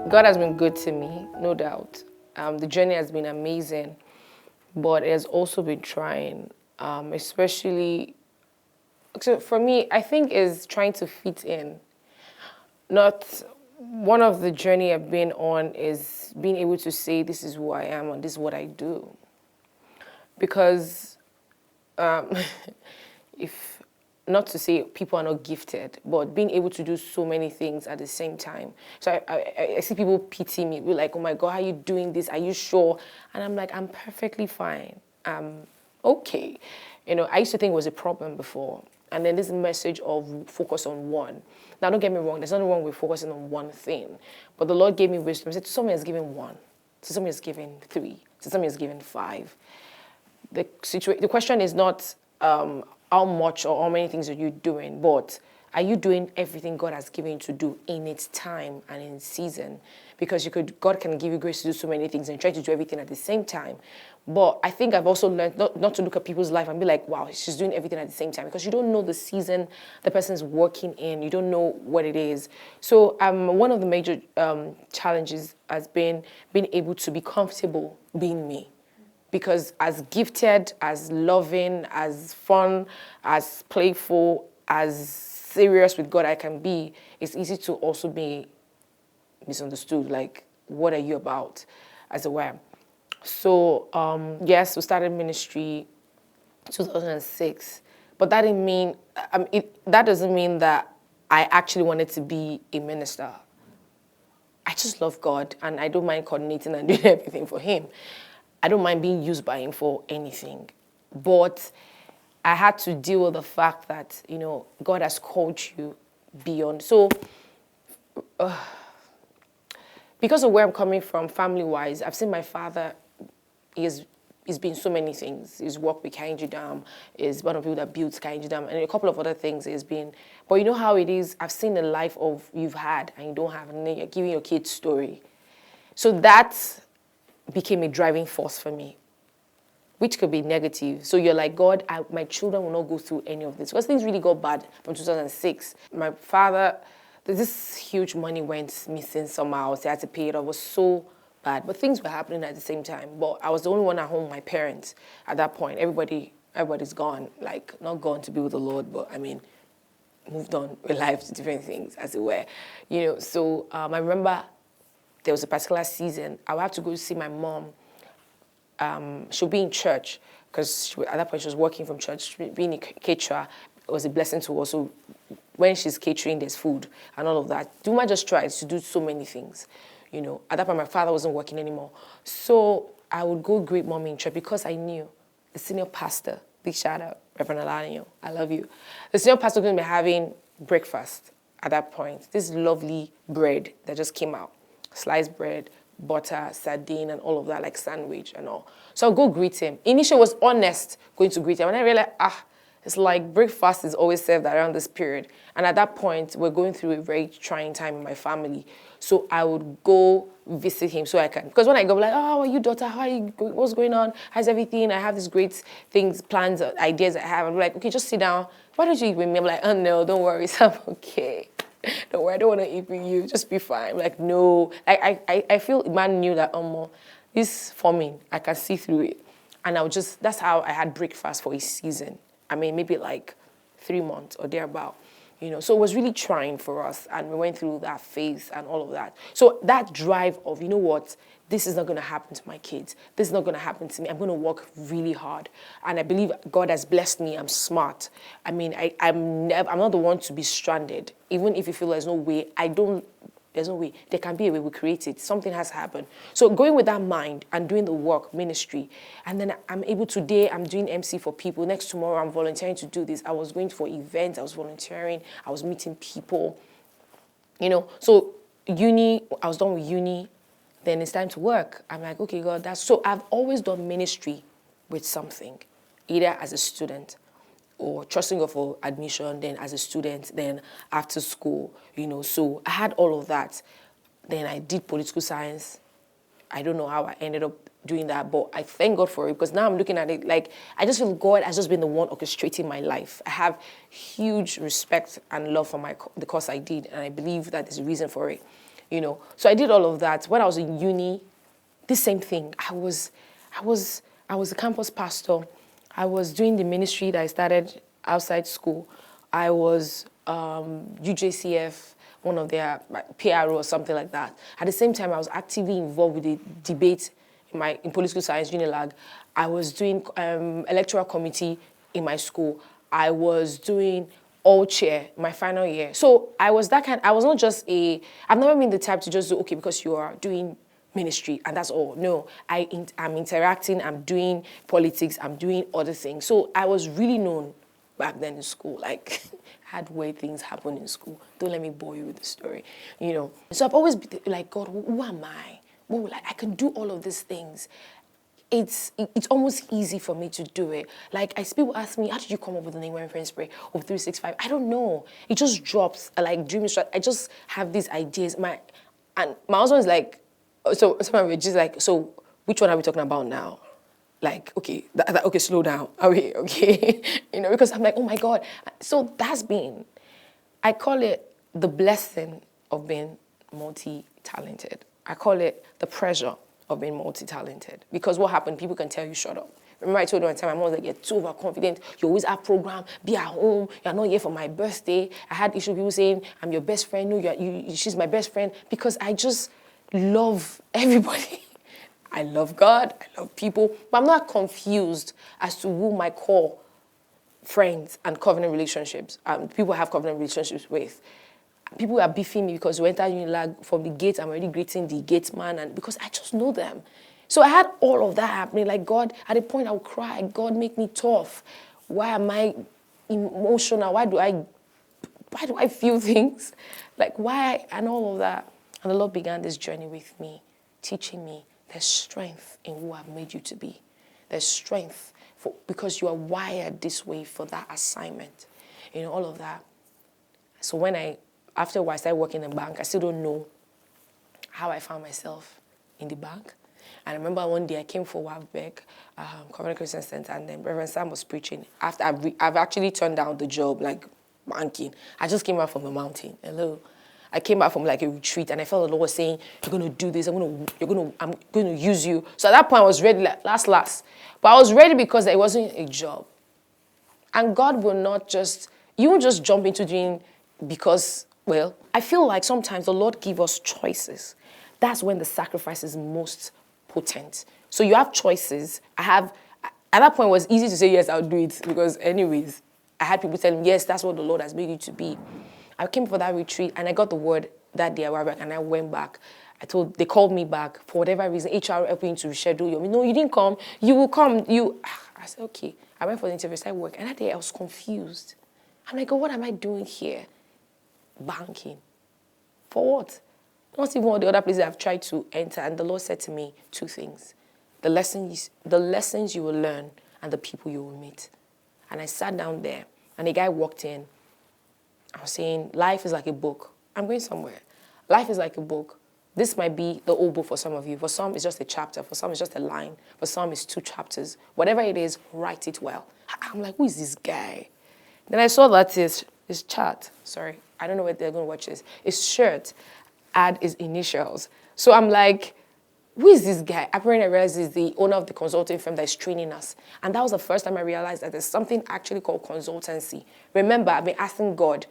God has been good to me, no doubt. The journey has been amazing, but it has also been trying, especially, so for me, I think is trying to fit in. Not one of the journey I've been on is being able to say this is who I am and this is what I do. Because um, if not to say people are not gifted, but being able to do so many things at the same time. So I see people pity me, be like, oh my God, how are you doing this? Are you sure? And I'm like, I'm perfectly fine. I'm okay. You know, I used to think it was a problem before. And then this message of focus on one. Now, don't get me wrong, there's nothing wrong with focusing on one thing. But the Lord gave me wisdom. He said, to someone has given one. To someone has given three. To someone has given five. The question is not how much or how many things are you doing, but are you doing everything God has given you to do in its time and in its season? Because God can give you grace to do so many things and try to do everything at the same time. But I think I've also learned not to look at people's life and be like, wow, she's doing everything at the same time, because you don't know the season the person's working in. You don't know what it is. So one of the major challenges has been being able to be comfortable being me. Because as gifted, as loving, as fun, as playful, as serious with God I can be, it's easy to also be misunderstood. Like, what are you about, as it were? So, yes, we started ministry 2006, but that didn't mean, that doesn't mean that I actually wanted to be a minister. I just love God, and I don't mind coordinating and doing everything for Him. I don't mind being used by Him for anything. But I had to deal with the fact that, you know, God has called you beyond. So, because of where I'm coming from, family-wise, I've seen my father, he's been so many things. He's worked with Kainji Dam, is one of the people that built Kainji Dam, and a couple of other things he's been. But you know how it is, I've seen the life of you've had and you don't have, and then you're giving your kids story. So that became a driving force for me, which could be negative. So you're like, God, my children will not go through any of this. Because things really got bad from 2006. My father, this huge money went missing somehow. So I had to pay it off. It was so bad. But things were happening at the same time. But I was the only one at home, my parents, at that point. Everybody's gone. Like, not gone to be with the Lord, but I mean, moved on with life to different things, as it were. You know, so I remember there was a particular season, I would have to go see my mom. She'll be in church, because at that point she was working from church. Being a caterer, it was a blessing to also, when she's catering, there's food and all of that. Duma just tried to do so many things. You know, at that point my father wasn't working anymore. So I would go greet mommy in church, because I knew the senior pastor, big shout out, Reverend Adeleye, I love you. The senior pastor was going to be having breakfast at that point. This lovely bread that just came out. Sliced bread, butter, sardine, and all of that, like sandwich and all. So I'll go greet him. Initially, was honest going to greet him. And I realized, it's like breakfast is always served around this period. And at that point, we're going through a very trying time in my family. So I would go visit him so I can. Because when I go, like, oh, how are you, daughter? How are you? What's going on? How's everything? I have these great things, plans, ideas I have. I'm like, okay, just sit down. Why don't you eat with me? I'm like, oh, no, don't worry. I'm okay. Don't worry, I don't want to eat with you. Just be fine. I'm like, no. I feel man knew that, this forming, I can see through it. And that's how I had breakfast for a season. I mean, maybe like 3 months or thereabout. You know, so it was really trying for us, and we went through that phase and all of that. So that drive of, you know what, this is not going to happen to my kids. This is not going to happen to me. I'm going to work really hard. And I believe God has blessed me. I'm smart. I mean, I'm not the one to be stranded. Even if you feel there's no way, there's no way. There can be a way. We create it. Something has happened. So going with that mind and doing the work, ministry, and then I'm able today, I'm doing MC for people. Next tomorrow, I'm volunteering to do this. I was going for events. I was volunteering. I was meeting people. You know, so uni, I was done with uni. Then it's time to work. I'm like, okay, God, so I've always done ministry with something, either as a student or trusting God for admission, then as a student, then after school, you know. So I had all of that. Then I did political science. I don't know how I ended up doing that, but I thank God for it, because now I'm looking at it like, I just feel God has just been the one orchestrating my life. I have huge respect and love for the course I did, and I believe that there's a reason for it. So I did all of that. When I was in uni, the same thing. I was a campus pastor. I was doing the ministry that I started outside school. I was UJCF, one of their PRO or something like that. At the same time, I was actively involved with the debate in political science, Unilag. I was doing electoral committee in my school. I was doing all chair my final year. So I was not just I've never been the type to just do, okay, because you are doing ministry and that's all. No, I'm interacting, I'm doing politics, I'm doing other things. So I was really known back then in school. Like, I had weird things happen in school. Don't let me bore you with the story, So I've always been like, God, who am I? I can do all of these things. It's almost easy for me to do it. Like, people ask me, how did you come up with the name Wearing Friends Spray of 365? I don't know. It just drops, like dream strat. I just have these ideas. My husband is like, so sometimes we're just like, so which one are we talking about now? Like, okay, okay, slow down. Okay. Because I'm like, oh my God. So I call it the blessing of being multi-talented. I call it the pressure of being multi-talented. Because what happened, people can tell you, shut up. Remember I told you one time, my mom was like, you're too overconfident, you always have program, be at home, you're not here for my birthday. I had issue with people saying, I'm your best friend, no, she's my best friend, because I just love everybody. I love God, I love people, but I'm not confused as to who my core friends and covenant relationships, people I have covenant relationships with. People are beefing me because we enter Unilag from the gate. I'm already greeting the gate man, and because I just know them. So I had all of that happening. Like, God, at a point I would cry, God, make me tough. Why am I emotional? Why do I feel things? Like, why? And all of that. And the Lord began this journey with me, teaching me there's strength in who I've made you to be. There's strength because you are wired this way for that assignment. All of that. So after a while, I started working in a bank. I still don't know how I found myself in the bank. And I remember one day I came for WAVBEC, Covenant Christian Center, and then Reverend Sam was preaching. After I've actually turned down the job, like banking. I just came out from the mountain. Hello. I came back from like a retreat, and I felt the Lord was saying, "You're going to do this. I'm going to use you." So at that point, I was ready, like, last. But I was ready because it wasn't a job. And God will not you won't just jump into doing because, well, I feel like sometimes the Lord gives us choices. That's when the sacrifice is most potent. So you have choices. At that point, it was easy to say, yes, I'll do it. Because anyways, I had people telling me, yes, that's what the Lord has made you to be. I came for that retreat, and I got the word that day, and I went back. They called me back for whatever reason. HR helping to reschedule you. No, you didn't come. You will come. I said, okay. I went for the interview, started work, and that day I was confused. I'm like, oh, what am I doing here? Banking. For what? Not even all the other places I've tried to enter. And the Lord said to me two things. The lessons you will learn and the people you will meet. And I sat down there, and a guy walked in. I was saying, life is like a book. I'm going somewhere. Life is like a book. This might be the old book for some of you. For some, it's just a chapter. For some, it's just a line. For some, it's 2 chapters. Whatever it is, write it well. I'm like, who is this guy? Then I saw that his chart. Sorry, I don't know whether they're going to watch this. His shirt had his initials. So I'm like, who is this guy? Apparently, I realized he's the owner of the consulting firm that is training us. And that was the first time I realized that there's something actually called consultancy. Remember, I've been asking God,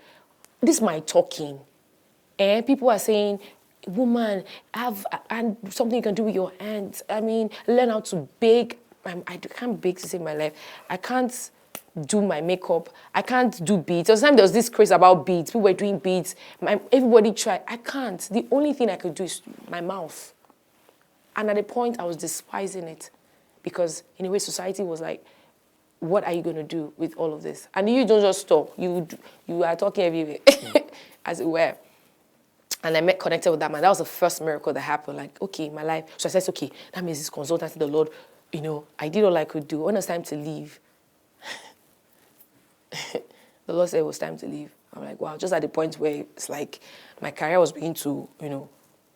this is my talking. And people are saying, woman, and something you can do with your hands. I mean, learn how to bake. I can't bake to save my life. I can't do my makeup. I can't do beads. Sometimes there was this craze about beads. People were doing beads. Everybody tried. I can't. The only thing I could do is my mouth. And at a point, I was despising it because, in a way, society was like, what are you going to do with all of this? And you don't just talk. You are talking everywhere, as it were. And I connected with that man. That was the first miracle that happened. Like, okay, my life. So I said, okay, that means this consultancy, the Lord, I did all I could do. When it was time to leave, the Lord said it was time to leave. I'm like, wow, just at the point where it's like my career was beginning to,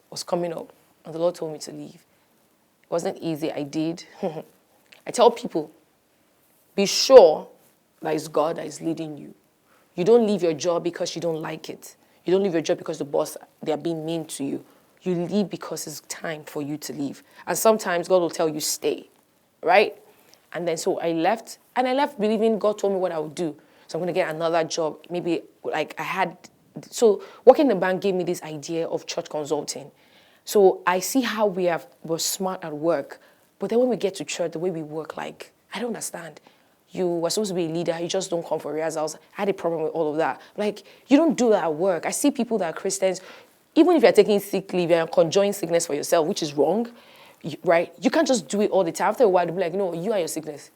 was coming up. And the Lord told me to leave. It wasn't easy. I did. I tell people, be sure that it's God that is leading you. You don't leave your job because you don't like it. You don't leave your job because the boss, they're being mean to you. You leave because it's time for you to leave. And sometimes God will tell you, stay, right? And then so I left, and I left believing God told me what I would do. So I'm going to get another job. Maybe like so working in the bank gave me this idea of church consulting. So I see how we're smart at work, but then when we get to church, the way we work, like, I don't understand. You were supposed to be a leader, you just don't come for rehearsals. I had a problem with all of that. Like, you don't do that at work. I see people that are Christians, even if you're taking sick leave, you're conjuring sickness for yourself, which is wrong, right? You can't just do it all the time. After a while, they'll be like, no, you are your sickness.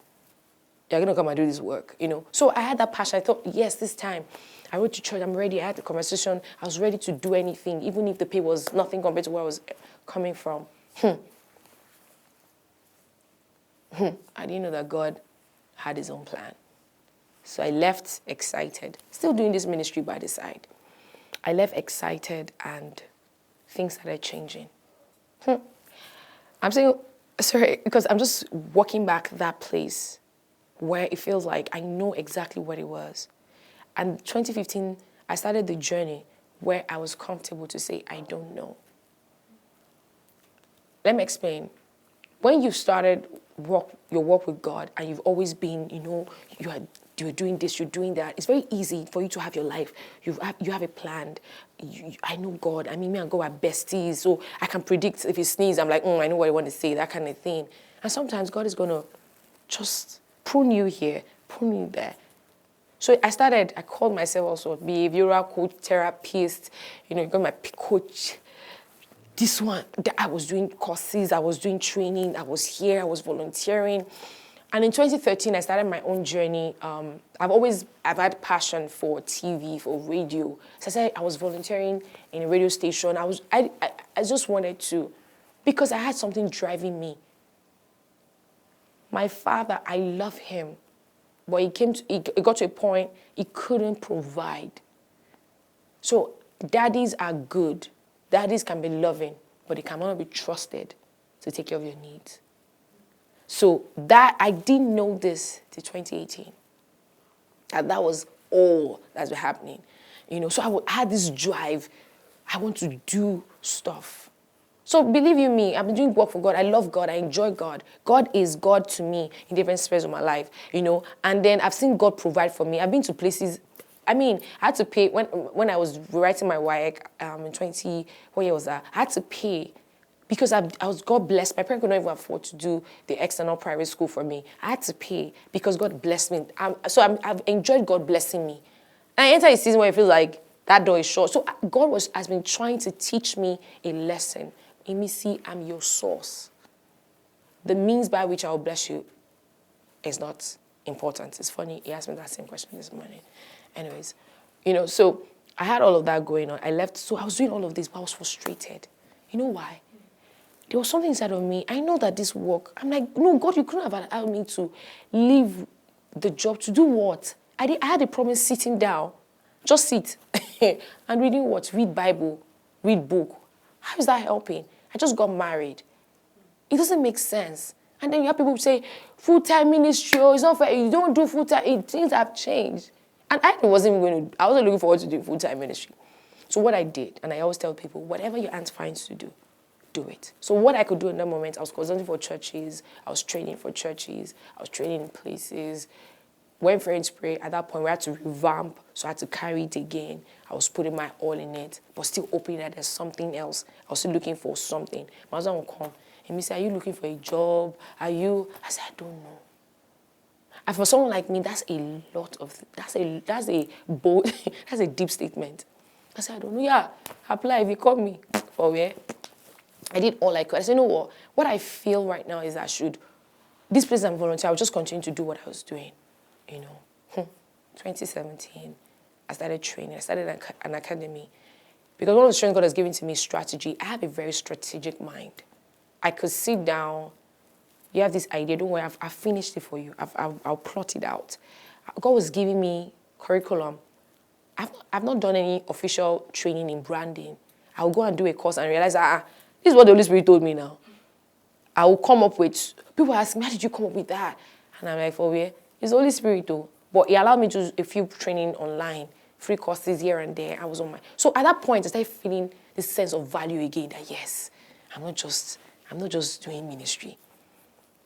You're going to come and do this work, So I had that passion. I thought, yes, this time. I went to church, I'm ready. I had the conversation. I was ready to do anything, even if the pay was nothing compared to where I was coming from. I didn't know that God had his own plan. So I left excited, still doing this ministry by the side. I left excited and things started changing. I'm saying, sorry, because I'm just walking back that place where it feels like I know exactly what it was. And 2015, I started the journey where I was comfortable to say, I don't know. Let me explain. When you started your walk with God and you've always been, you're doing this, you're doing that, it's very easy for you to have your life. You have it planned. I know God. I mean, me and God are besties, so I can predict if he sneezes. I'm like, I know what I want to say, that kind of thing. And sometimes God is going to just prune you here, prune you there. So I called myself also a behavioral coach, therapist, got my coach. This one, I was doing courses, I was doing training, I was here, I was volunteering. And in 2013, I started my own journey. I've had passion for TV, for radio. So I said I was volunteering in a radio station. I just wanted to, because I had something driving me. My father, I love him, but it got to a point he couldn't provide. So daddies are good. Daddies can be loving, but they cannot be trusted to take care of your needs. So that I didn't know this till 2018. That was all that's been happening. So I had this drive. I want to do stuff. So believe you me, I've been doing work for God. I love God. I enjoy God. God is God to me in different spheres of my life, And then I've seen God provide for me. I've been to places. I had to pay when I was writing my WAEC in what year was that? I had to pay because I was God blessed. My parents could not even afford to do the external private school for me. I had to pay because God blessed me. I've enjoyed God blessing me. And I enter a season where I feel like that door is shut. So God has been trying to teach me a lesson. Imisi, I'm your source. The means by which I will bless you is not important. It's funny, he asked me that same question this morning. Anyways, so I had all of that going on. I left, so I was doing all of this, but I was frustrated. You know why? There was something inside of me. I know that this work, I'm like, no, God, you couldn't have allowed me to leave the job to do what? I had a problem sitting down, just sit, and reading what? Read Bible, read book. How is that helping? I just got married. It doesn't make sense. And then you have people who say, full-time ministry, it's not fair, you don't do full-time, things have changed. And I wasn't looking forward to doing full-time ministry. So what I did, and I always tell people, whatever your aunt finds to do, do it. So what I could do in that moment, I was consulting for churches, I was training for churches, I was training in places. Went for Inspire, at that point we had to revamp, so I had to carry it again. I was putting my all in it, but still hoping that there's something else. I was still looking for something. My husband would come, and he said, are you looking for a job? I said, I don't know. And for someone like me, that's a bold, that's a deep statement. I said, I don't know. Yeah, apply if you call me. For where? I did all I could. I said, you know what I feel right now is this place I'm volunteering, I'll just continue to do what I was doing. 2017, I started training. I started an academy. Because one of the strengths God has given to me is strategy. I have a very strategic mind. I could sit down. You have this idea. Don't worry, I've finished it for you. I'll plot it out. God was giving me curriculum. I've not done any official training in branding. I'll go and do a course and realize, this is what the Holy Spirit told me now. I will come up with, people ask me, how did you come up with that? And I'm like, for where? It's the Holy Spirit though. But he allowed me to do a few training online free courses here and there. I was on my... So at that point, I started feeling this sense of value again, that yes, I'm not just doing ministry.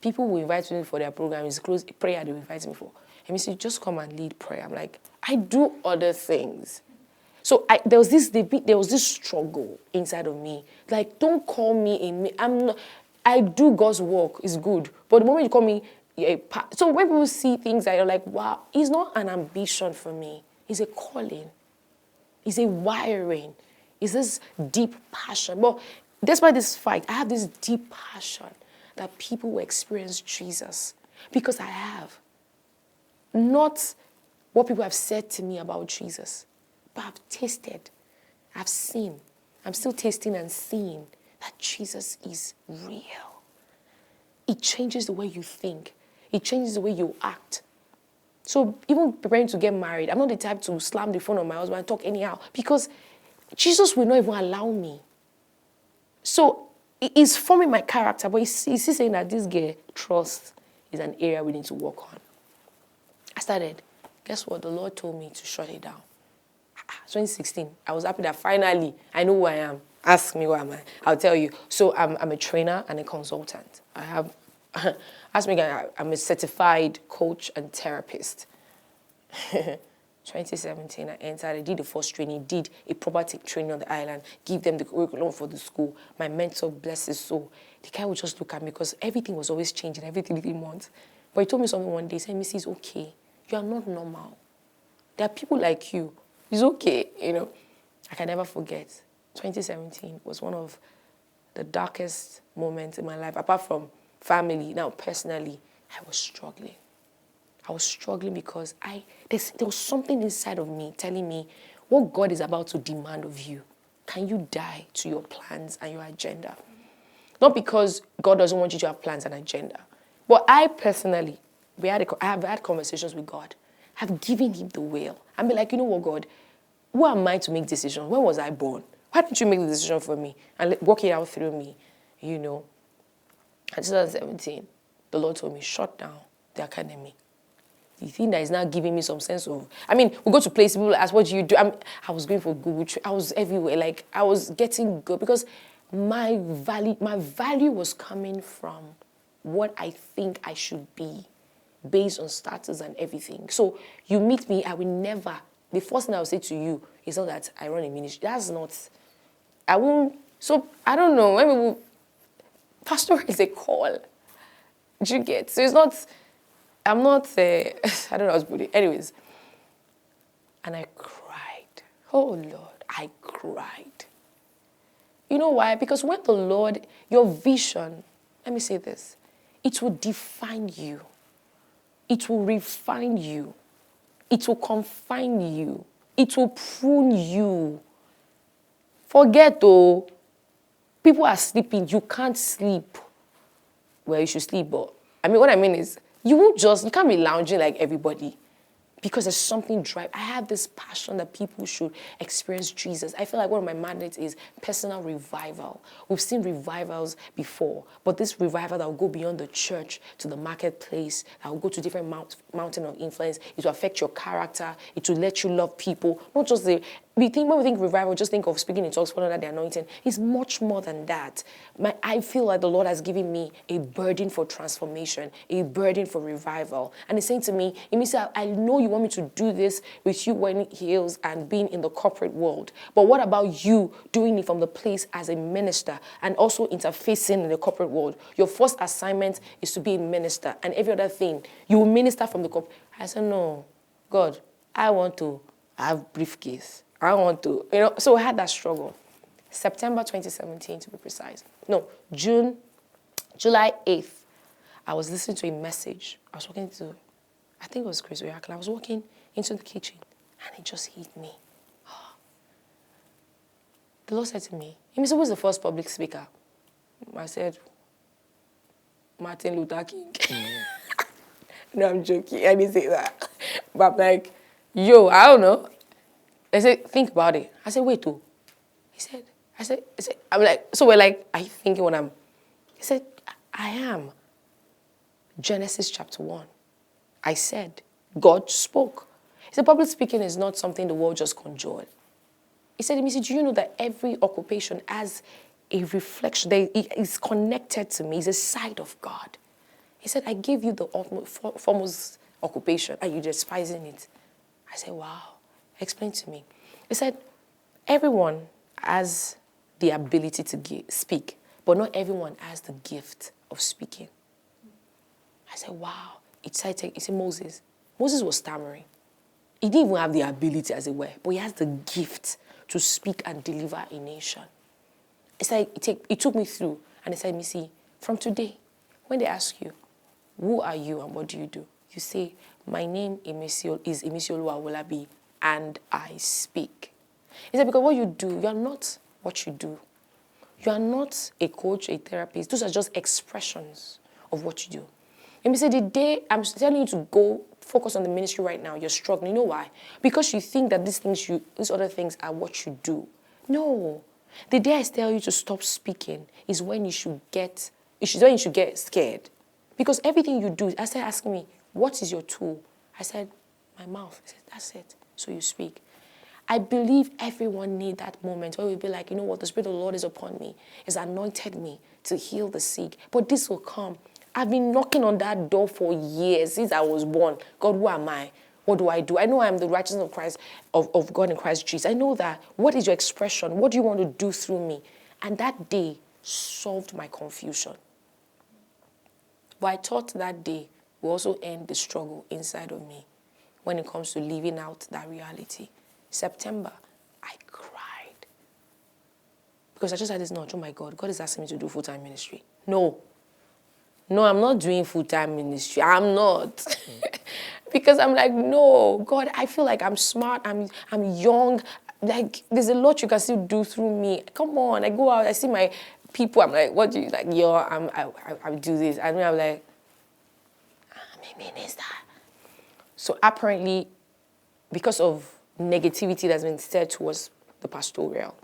People will invite me for their program. It's close prayer they will invite me for. And say, just come and lead prayer. I'm like, I do other things. So there was this struggle inside of me. Like, don't call me I do God's work. It's good. But the moment you call me so when people see things that you're like, wow, it's not an ambition for me. It's a calling. It's a wiring. It's this deep passion. But despite this fight, I have this deep passion that people will experience Jesus. Because I have. Not what people have said to me about Jesus. But I've tasted. I've seen. I'm still tasting and seeing that Jesus is real. It changes the way you think. It changes the way you act. So even preparing to get married, I'm not the type to slam the phone on my husband and talk anyhow because Jesus will not even allow me. So it's forming my character, but he's still saying that this girl, trust, is an area we need to work on. I started. Guess what? The Lord told me to shut it down. 2016, I was happy that finally I know who I am. Ask me who am I. I'll tell you. So I'm a trainer and a consultant. Ask me again, I'm a certified coach and therapist. 2017, I entered. I did the first training, did a proper training on the island, give them the curriculum for the school. My mentor, bless his soul, the guy would just look at me because everything was always changing, everything within months. But he told me something one day. He said, Missy, it's okay. You are not normal. There are people like you. It's okay, you know. I can never forget. 2017 was one of the darkest moments in my life. Apart from family, now personally, I was struggling. I was struggling because there was something inside of me telling me what God is about to demand of you. Can you die to your plans and your agenda? Not because God doesn't want you to have plans and agenda. But I personally, I have had conversations with God. I've given him the will. And be like, you know what, God? Who am I to make decisions? When was I born? Why didn't you make the decision for me and work it out through me? You know. In 2017, the Lord told me, shut down the academy. The thing that is now giving me some sense of... I mean, we go to places, people ask, what do you do? I was going for Google. I was everywhere. Like, I was getting good because my value was coming from what I think I should be based on status and everything. So you meet me, I will never... The first thing I will say to you is not that I run a ministry. That's not... I won't... So, I don't know. When people... Pastor is a call. Do you get? So it's not... I'm not... I don't know how to put it. Anyways. And I cried. Oh, Lord. I cried. You know why? Because when the Lord... Your vision... Let me say this. It will define you. It will refine you. It will confine you. It will prune you. Forget, though. People are sleeping. You can't sleep. Well, you should sleep, but... I mean, what I mean is, you can't be lounging like everybody. Because there's something drive. I have this passion that people should experience Jesus. I feel like one of my mandates is personal revival. We've seen revivals before, but this revival that will go beyond the church to the marketplace, that will go to different mountain of influence, it will affect your character, it will let you love people. Not just when we think revival, just think of speaking in tongues, following that the anointing. It's much more than that. I feel like the Lord has given me a burden for transformation, a burden for revival. And he's saying to me, Imisi, I know you want me to do this with you wearing heels and being in the corporate world. But what about you doing it from the place as a minister and also interfacing in the corporate world? Your first assignment is to be a minister, and every other thing, you will minister from the corporate. I said, no, God, I want to have briefcase. I want to, so I had that struggle. September 2017, to be precise. No, July 8th, I was listening to a message. I was walking to, I think it was Chris Oyakla. I was walking into the kitchen, and it just hit me. The Lord said to me, Imisi, who's the first public speaker? I said, Martin Luther King. No, I'm joking. I didn't say that. But I'm like, I don't know. They said, think about it. I said, wait, too. I said, I'm like, so we're like, are you thinking what I'm... He said, I am. Genesis chapter 1. I said, God spoke. He said, public speaking is not something the world just conjured. He said, Imisi, do you know that every occupation has a reflection, it is connected to me, it's a side of God. He said, I gave you the foremost occupation and you're despising it. I said, wow, explain to me. He said, everyone has the ability to speak, but not everyone has the gift of speaking. I said, wow. He said Moses. Moses was stammering. He didn't even have the ability, as it were, but he has the gift to speak and deliver a nation. He said, he took me through, and he said, Missy, from today, when they ask you, who are you and what do? You say, my name is Imisi Owolabi, and I speak. He said, because what you do, you are not what you do. You are not a coach, a therapist. Those are just expressions of what you do. And he said, the day I'm telling you to go focus on the ministry right now, you're struggling. You know why? Because you think that these other things are what you do. No. The day I tell you to stop speaking is when you should get scared. Because everything you do, I started asking me, what is your tool? I said, my mouth. I said, that's it. So you speak. I believe everyone needs that moment where we'll be like, you know what, the Spirit of the Lord is upon me. He's anointed me to heal the sick. But this will come. I've been knocking on that door for years since I was born. God, who am I? What do I do? I know I am the righteousness of Christ, of God in Christ Jesus. I know that. What is your expression? What do you want to do through me? And that day solved my confusion. But I thought that day will also end the struggle inside of me when it comes to living out that reality. September, I cried. Because I just had this knowledge, oh my God, God is asking me to do full-time ministry. No, I'm not doing full-time ministry. I'm not. Because I'm like, no, God, I feel like I'm smart, I'm young. Like, there's a lot you can still do through me. Come on, I go out, I see my people, I'm like, what do you, like, I do this. And I'm like, I'm a minister. So apparently, because of negativity that's been said towards the pastoral.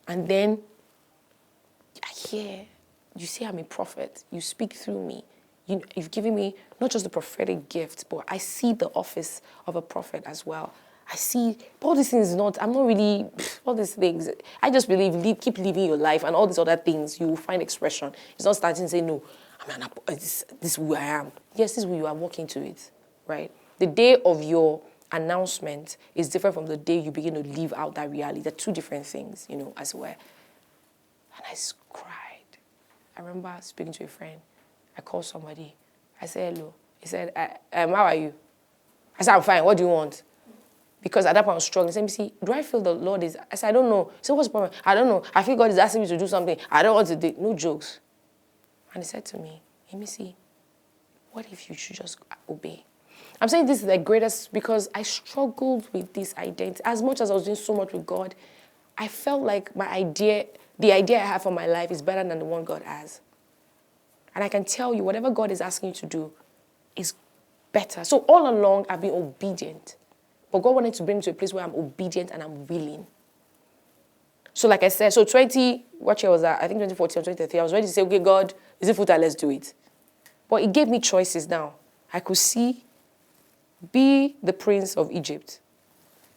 And then I hear, you say I'm a prophet. You speak through me. You've given me not just the prophetic gift, but I see the office of a prophet as well. I see all these things, I'm not really, all these things. I just believe, keep living your life and all these other things, you will find expression. It's not starting to say, no, this is who I am. Yes, this is who you are, walking to it, right? The day of your announcement is different from the day you begin to live out that reality. They're two different things, as it were. And I cried. I remember speaking to a friend. I called somebody. I said, hello. He said, how are you? I said, I'm fine. What do you want? Because at that point I was struggling. He said, do I feel the Lord is... I said, I don't know. He said, what's the problem? I don't know. I feel God is asking me to do something. I don't want to do... No jokes. And he said to me, Imisi, what if you should just obey? I'm saying this is the greatest because I struggled with this identity. As much as I was doing so much with God, I felt like the idea I have for my life is better than the one God has. And I can tell you, whatever God is asking you to do is better. So all along, I've been obedient. But God wanted to bring me to a place where I'm obedient and I'm willing. So like I said, what year was that? I think 2014 or 2013. I was ready to say, okay, God, is it full-time? Let's do it. But He gave me choices now. I could see, be the prince of Egypt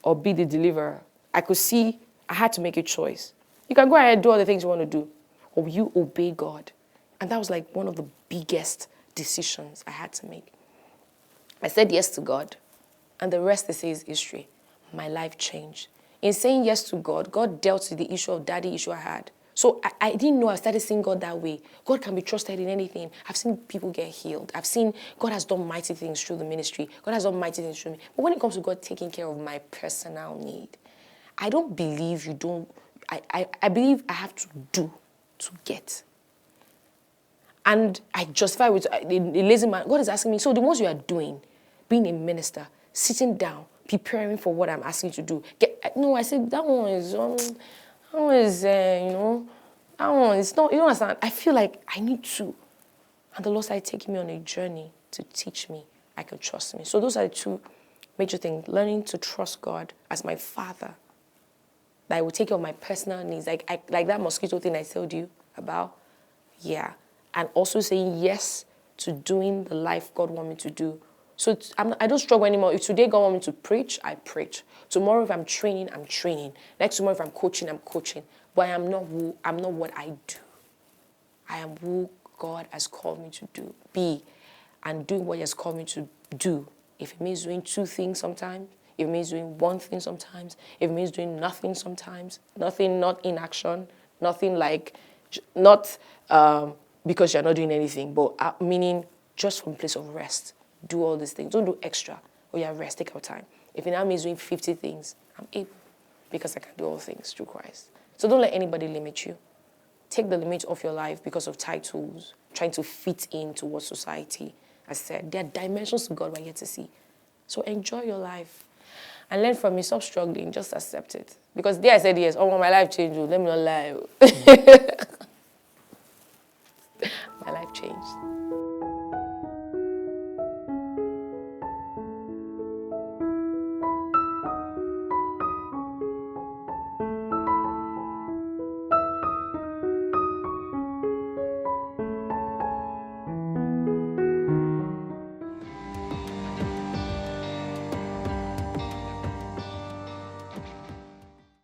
or be the deliverer. I could see I had to make a choice. You can go ahead and do all the things you want to do, or you obey God. And that was like one of the biggest decisions I had to make. I said yes to God, and the rest, they say, is history. My life changed. In saying yes to God, God dealt with the issue of daddy issue I had. So I didn't know I started seeing God that way. God can be trusted in anything. I've seen people get healed. I've seen God has done mighty things through the ministry. God has done mighty things through me. But when it comes to God taking care of my personal need, I don't believe you don't. I believe I have to do to get. And I justify with the lazy man. God is asking me, so the ones you are doing, being a minister, sitting down, preparing for what I'm asking you to do. I said, that one is, that one is not, you don't understand. I feel like I need to. And the Lord started taking me on a journey to teach me I can trust me. So those are the two major things. Learning to trust God as my Father. That I will take care of my personal needs. Like that mosquito thing I told you about. Yeah. And also saying yes to doing the life God wants me to do So I don't struggle anymore. If today God wants me to preach, I preach. Tomorrow if I'm training, I'm training. Next tomorrow if I'm coaching, I'm coaching. But I'm not what I do. I am who God has called me to be, and doing what He has called me to do. If it means doing 2 things sometimes, if it means doing 1 thing sometimes, if it means doing nothing sometimes, nothing, not in action, nothing like, not because you're not doing anything, but meaning just from a place of rest. Do all these things. Don't do extra. Oh yeah, rest, take our time. If it now means doing 50 things, I'm able, because I can do all things through Christ. So don't let anybody limit you. Take the limit off your life because of titles, trying to fit into what society has said. There are dimensions to God we're yet to see. So enjoy your life and learn from it. Stop struggling. Just accept it. Because there I said yes. Oh, my life changed. Let me not lie. My life changed.